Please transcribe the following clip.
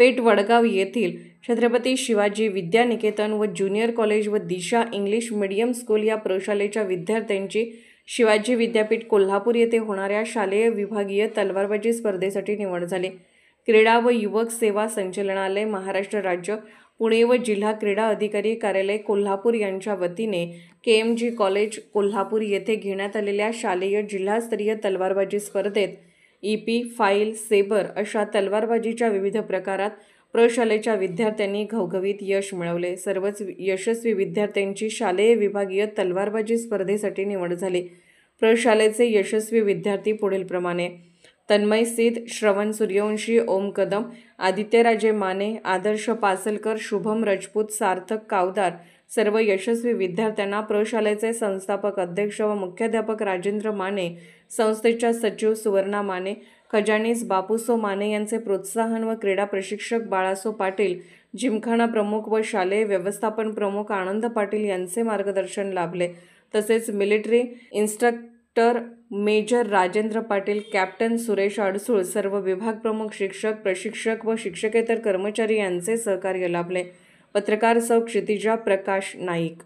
पेठ वडगाव येथील छत्रपती शिवाजी विद्यानिकेतन व junior college व दिशा इंग्लिश मीडियम स्कूल या प्रशालेच्या विद्यार्थ्यांची शिवाजी विद्यापीठ कोल्हापूर येथे होणाऱ्या शालेय विभागीय तलवारबाजी स्पर्धेसाठी निवड झाली। क्रीडा व युवक सेवा संचालनालय, महाराष्ट्र राज्य, पुणे व जिल्हा क्रीडा अधिकारी कार्यालय कोल्हापूर यांच्या वतीने KMG कॉलेज कोल्हापूर येथे घेण्यात आलेल्या शालेय जिल्हास्तरीय तलवारबाजी स्पर्धेत EP, फाईल, सेबर अशा तलवारबाजीच्या विविध प्रकारात प्रशालेच्या विद्यार्थ्यांनी घवघवीत यश मिळवले। सर्वच यशस्वी विद्यार्थ्यांची शालेय विभागीय तलवारबाजी स्पर्धेसाठी निवड झाली। प्रशालेचे यशस्वी विद्यार्थी पुढीलप्रमाणे: तन्मय सिद्ध, श्रवण सूर्यवंशी, ओम कदम, आदित्यराजे माने, आदर्श पासलकर, शुभम राजपूत, सार्थक कावदार। सर्व यशस्वी विद्यार्थ्यांना प्रशालेचे संस्थापक अध्यक्ष व मुख्याध्यापक राजेंद्र माने, संस्थेच्या सचिव सुवर्णा माने, खजानीस बापूसो माने यांचे प्रोत्साहन व क्रीडा प्रशिक्षक बाळासो पाटील, जिमखाना प्रमुख व शालेय व्यवस्थापन प्रमुख आनंद पाटील यांचे मार्गदर्शन लाभले। तसेच military instructor major Rajendra Patil, captain Suresh Adsul, सर्व विभाग प्रमुख, शिक्षक, प्रशिक्षक व शिक्षकेतर कर्मचारी यांचे सहकार्य लाभले। पत्रकार सौ क्षितिजा प्रकाश नाईक।